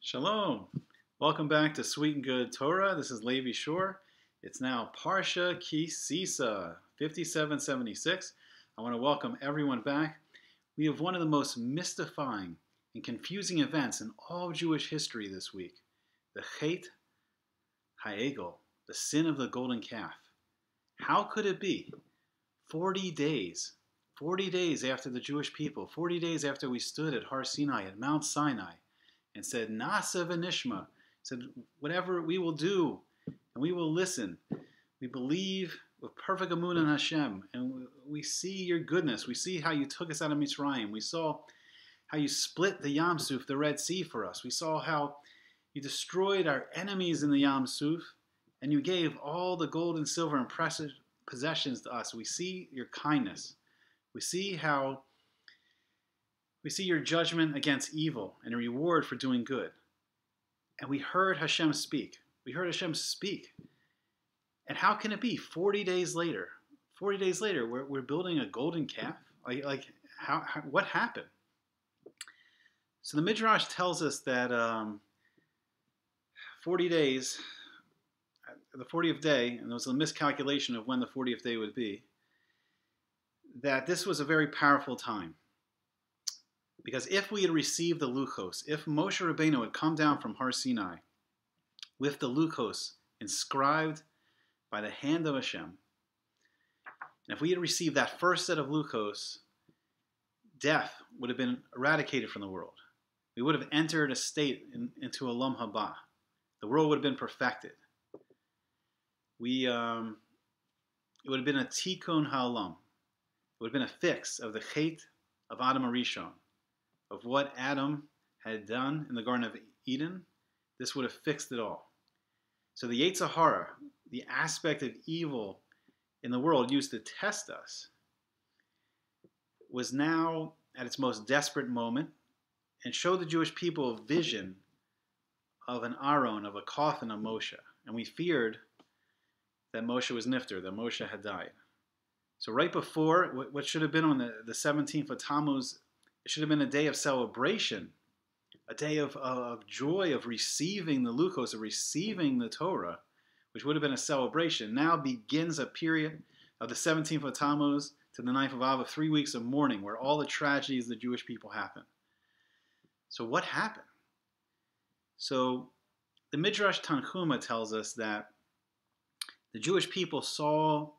Shalom. Welcome back to Sweet Good Torah. This is Levi Shore. It's now Parshas Ki Tisa, 5776. I want to welcome everyone back. We have one of the most mystifying and confusing events in all Jewish history this week. The Chet HaEgel, the sin of the golden calf. How could it be 40 days after the Jewish people, 40 days after we stood at Har Sinai, at Mount Sinai, and said, Nasa v'nishma, said, whatever we will do, and we will listen. We believe with perfect emunah in Hashem, and we see your goodness. We see how you took us out of Mitzrayim. We saw how you split the Yam Suf, the Red Sea, for us. We saw how you destroyed our enemies in the Yam Suf, and you gave all the gold and silver and precious possessions to us. We see your kindness. We see your judgment against evil and a reward for doing good. And we heard Hashem speak. And how can it be 40 days later? 40 days later, we're building a golden calf? What happened? So the Midrash tells us that 40 days, the 40th day, and there was a miscalculation of when the 40th day would be, that this was a very powerful time. Because if we had received the Luchos, if Moshe Rabbeinu had come down from Har Sinai with the Luchos inscribed by the hand of Hashem, and if we had received that first set of Luchos, death would have been eradicated from the world. We would have entered a state into Olam Haba. The world would have been perfected. It would have been a Tikkun Ha'olam. It would have been a fix of the Chet of Adam Arishon, of what Adam had done in the Garden of Eden. This would have fixed it all. So the Yetzer Hara, the aspect of evil in the world used to test us, was now at its most desperate moment and showed the Jewish people a vision of an Aron, of a coffin of Moshe. And we feared that Moshe was nifter, that Moshe had died. So right before, what should have been on the 17th of Tammuz, it should have been a day of celebration, a day of joy, of receiving the Luchos, of receiving the Torah, which would have been a celebration. Now begins a period of the 17th of Tammuz to the 9th of Av, of 3 weeks of mourning, where all the tragedies of the Jewish people happen. So what happened? So the Midrash Tanchuma tells us that the Jewish people saw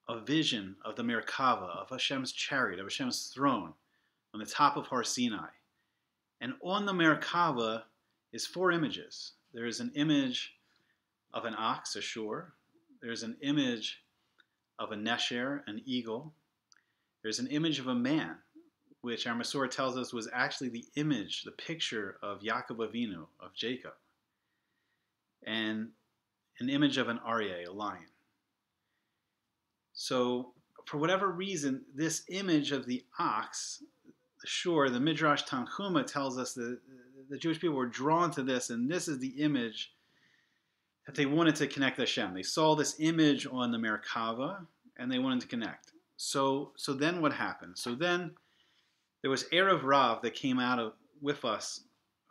a vision of the Merkava, of Hashem's chariot, of Hashem's throne, on the top of Har Sinai. And on the Merkava is 4 images. There is an image of an ox, a shore. There's an image of a nesher, an eagle. There's an image of a man, which our Masorah tells us was actually the image, the picture of Yaakov Avinu, of Jacob. And an image of an aryeh, a lion. So, for whatever reason, this image of the ox, the shore, the Midrash Tanchuma tells us that the Jewish people were drawn to this, and this is the image that they wanted to connect to Hashem. They saw this image on the Merkava, and they wanted to connect. So then what happened? So then there was Erev Rav that came out with us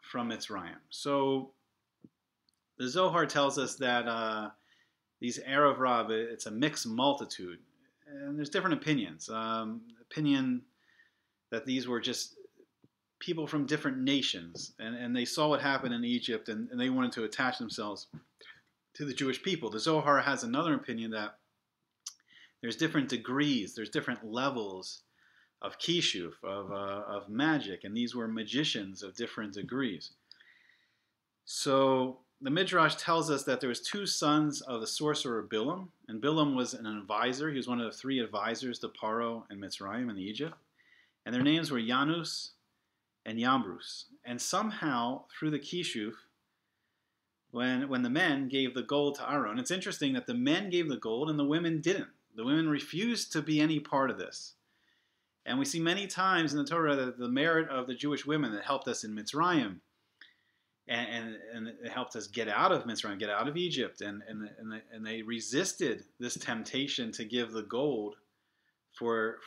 from Mitzrayim. So the Zohar tells us that these Erev Rav, it's a mixed multitude. And there's different opinions. Opinion that these were just people from different nations. And they saw what happened in Egypt, and they wanted to attach themselves to the Jewish people. The Zohar has another opinion that there's different degrees, there's different levels of kishuf, of magic, and these were magicians of different degrees. So the Midrash tells us that there was 2 sons of the sorcerer Bilam, and Bilam was an advisor. He was one of the 3 advisors to Paro and Mitzrayim in Egypt. And their names were Janus and Yambrus. And somehow, through the kishuf, when the men gave the gold to Aaron, it's interesting that the men gave the gold and the women didn't. The women refused to be any part of this. And we see many times in the Torah that the merit of the Jewish women that helped us in Mitzrayim, and it helped us get out of Mitzrayim, get out of Egypt, and they resisted this temptation to give the gold for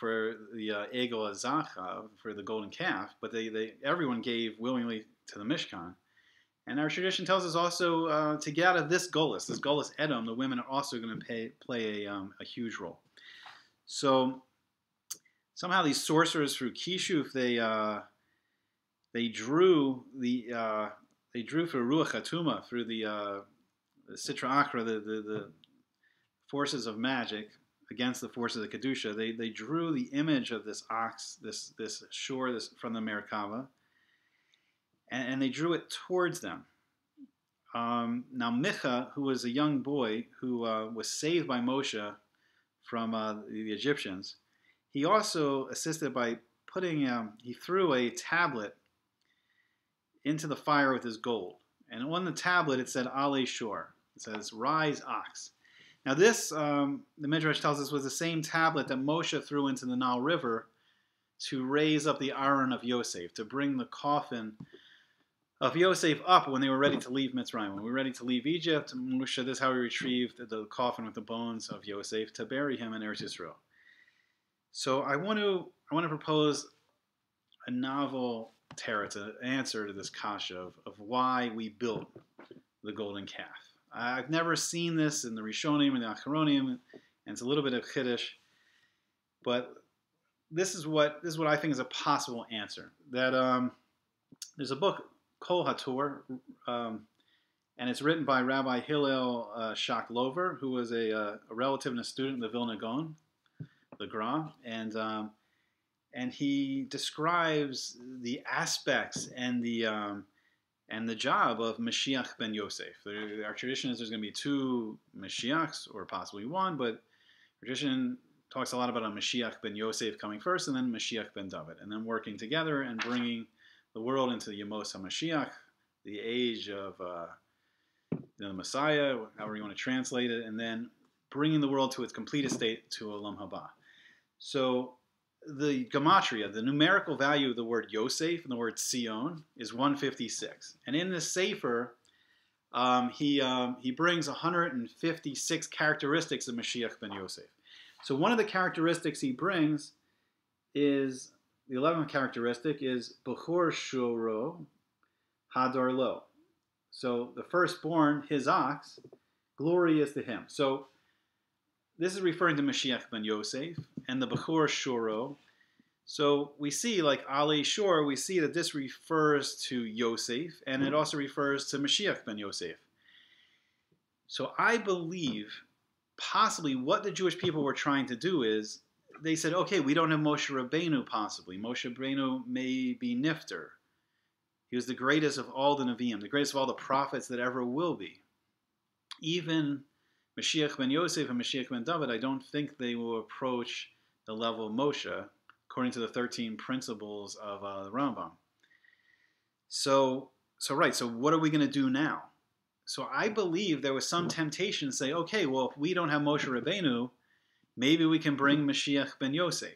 the Egel Azacha, for the golden calf, but everyone gave willingly to the Mishkan. And our tradition tells us also to get out of this Golus Edom, the women are also going to play a huge role. So somehow these sorcerers through Kishuf, they drew for Ruach HaTuma, through the Sitra Achra, the forces of magic against the forces of Kedusha. They drew the image of this ox, this shore, from the Merkava, and they drew it towards them. Now Micha, who was a young boy who was saved by Moshe from the Egyptians, he also assisted by he threw a tablet into the fire with his gold. And on the tablet it said Ale Shor. It says, "Rise, ox." Now this, the Midrash tells us, was the same tablet that Moshe threw into the Nile River to raise up the Aron of Yosef, to bring the coffin of Yosef up when they were ready to leave Mitzrayim. When we were ready to leave Egypt, Moshe, this is how he retrieved the coffin with the bones of Yosef to bury him in Eretz Yisrael. So I want to propose a novel Torah to answer to this kasha of why we built the golden calf. I've never seen this in the Rishonim and the Acharonim, and it's a little bit of Chiddush, but this is what I think is a possible answer. That there's a book, Kol HaTorah, and it's written by Rabbi Hillel Shaklover, who was a relative and a student in the Vilna Gaon, the Gra, and he describes the aspects and the job of Mashiach ben Yosef. Our tradition is there's going to be two Mashiachs, or possibly one, but tradition talks a lot about a Mashiach ben Yosef coming first, and then Mashiach ben David, and then working together and bringing the world into the Yemos HaMashiach, the age of the Messiah, however you want to translate it, and then bringing the world to its complete estate, to Olam Haba. So the gematria, the numerical value of the word Yosef and the word Sion is 156. And in this Sefer, he brings 156 characteristics of Mashiach ben Yosef. So one of the characteristics he brings is, the 11th characteristic is Bechor Shoro Hadar Lo. So the firstborn, his ox, glory is to him. So this is referring to Mashiach ben Yosef and the Bechor Shoro. So we see, like Ale Shor, we see that this refers to Yosef, and it also refers to Mashiach ben Yosef. So I believe possibly what the Jewish people were trying to do is, they said, okay, we don't have Moshe Rabbeinu possibly. Moshe Rabbeinu may be Nifter. He was the greatest of all the Nevi'im, the greatest of all the prophets that ever will be. Even Mashiach ben Yosef and Mashiach ben David, I don't think they will approach the level of Moshe, according to the 13 principles of the Rambam. So what are we going to do now? So I believe there was some temptation to say, okay, well, if we don't have Moshe Rabbeinu, maybe we can bring Mashiach ben Yosef.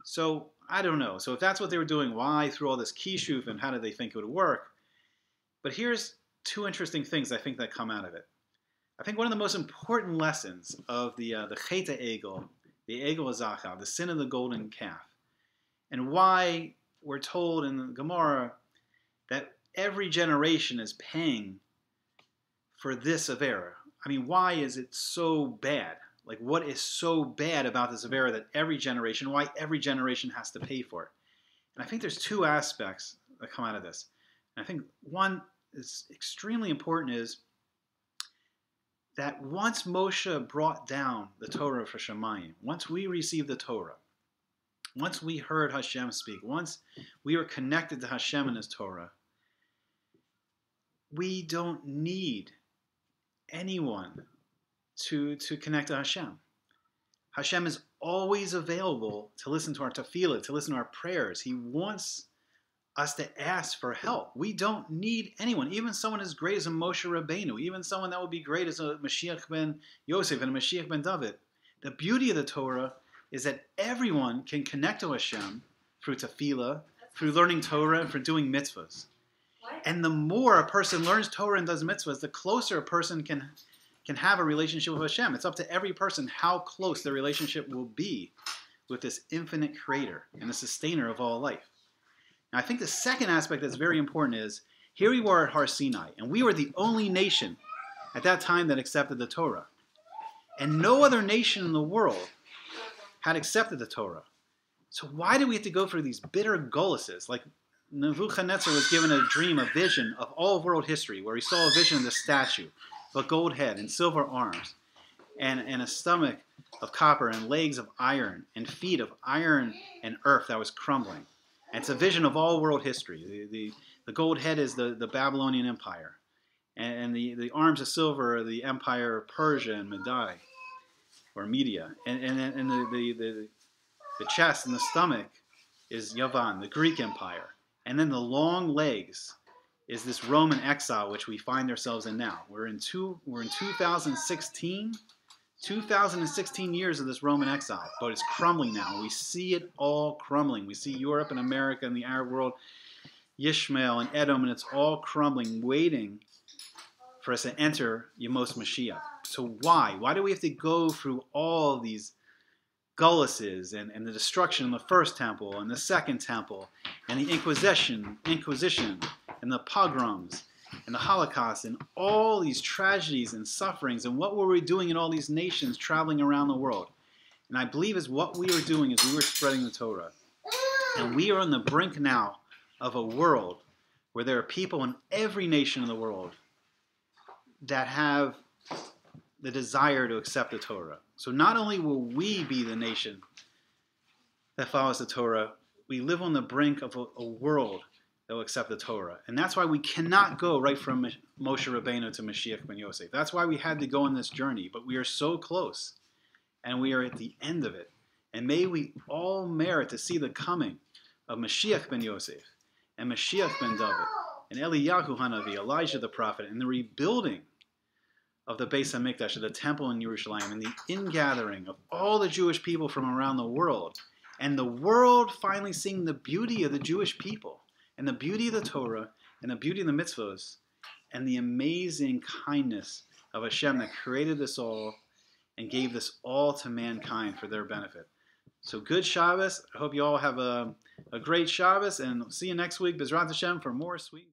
So I don't know. So if that's what they were doing, why through all this kishuf, and how did they think it would work? But here's two interesting things I think that come out of it. I think one of the most important lessons of the Chet Egel, the Egel Azachav, the sin of the golden calf, and why we're told in the Gemara that every generation is paying for this Avera. I mean, why is it so bad? Like, what is so bad about this Avera that every generation, why every generation has to pay for it? And I think there's two aspects that come out of this. And I think one is extremely important is that once Moshe brought down the Torah for Shemayim, once we received the Torah, once we heard Hashem speak, once we were connected to Hashem and His Torah, we don't need anyone to connect to Hashem. Hashem is always available to listen to our tefillah, to listen to our prayers. He wants us to ask for help. We don't need anyone, even someone as great as a Moshe Rabbeinu, even someone that would be great as a Mashiach ben Yosef and a Mashiach ben David. The beauty of the Torah is that everyone can connect to Hashem through tefillah, through learning Torah, and for doing mitzvahs. What? And the more a person learns Torah and does mitzvahs, the closer a person can have a relationship with Hashem. It's up to every person how close their relationship will be with this infinite creator and the sustainer of all life. Now, I think the second aspect that's very important is Here we were at Har Sinai, and we were the only nation at that time that accepted the Torah. And no other nation in the world had accepted the Torah. So why do we have to go through these bitter goluses? Like Nebuchadnezzar was given a dream, a vision of all of world history, where he saw a vision of the statue, of a gold head and silver arms, and a stomach of copper and legs of iron and feet of iron and earth that was crumbling. And it's a vision of all world history. The gold head is the Babylonian Empire. And the arms of silver are the empire of Persia and Media. And the chest and the stomach is Yavan, the Greek Empire. And then the long legs is this Roman exile, which we find ourselves in now. We're in 2016. 2016 years of this Roman exile, but it's crumbling now. We see it all crumbling. We see Europe and America and the Arab world, Yishmael and Edom, and it's all crumbling, waiting for us to enter Yemos Mashiach. So why? Why do we have to go through all of these gulluses and the destruction of the first temple and the second temple and the Inquisition and the pogroms and the Holocaust and all these tragedies and sufferings, and what were we doing in all these nations traveling around the world? And I believe is what we were doing is we were spreading the Torah. And we are on the brink now of a world where there are people in every nation in the world that have the desire to accept the Torah. So not only will we be the nation that follows the Torah, we live on the brink of a world that will accept the Torah. And that's why we cannot go right from Moshe Rabbeinu to Mashiach ben Yosef. That's why we had to go on this journey. But we are so close. And we are at the end of it. And may we all merit to see the coming of Mashiach ben Yosef and Mashiach ben David and Eliyahu Hanavi, Elijah the prophet, and the rebuilding of the Beis HaMikdash, of the temple in Yerushalayim, and the ingathering of all the Jewish people from around the world. And the world finally seeing the beauty of the Jewish people, and the beauty of the Torah, and the beauty of the mitzvahs, and the amazing kindness of Hashem that created this all and gave this all to mankind for their benefit. So good Shabbos. I hope you all have a great Shabbos, and see you next week, B'ezrat Hashem, for more sweet.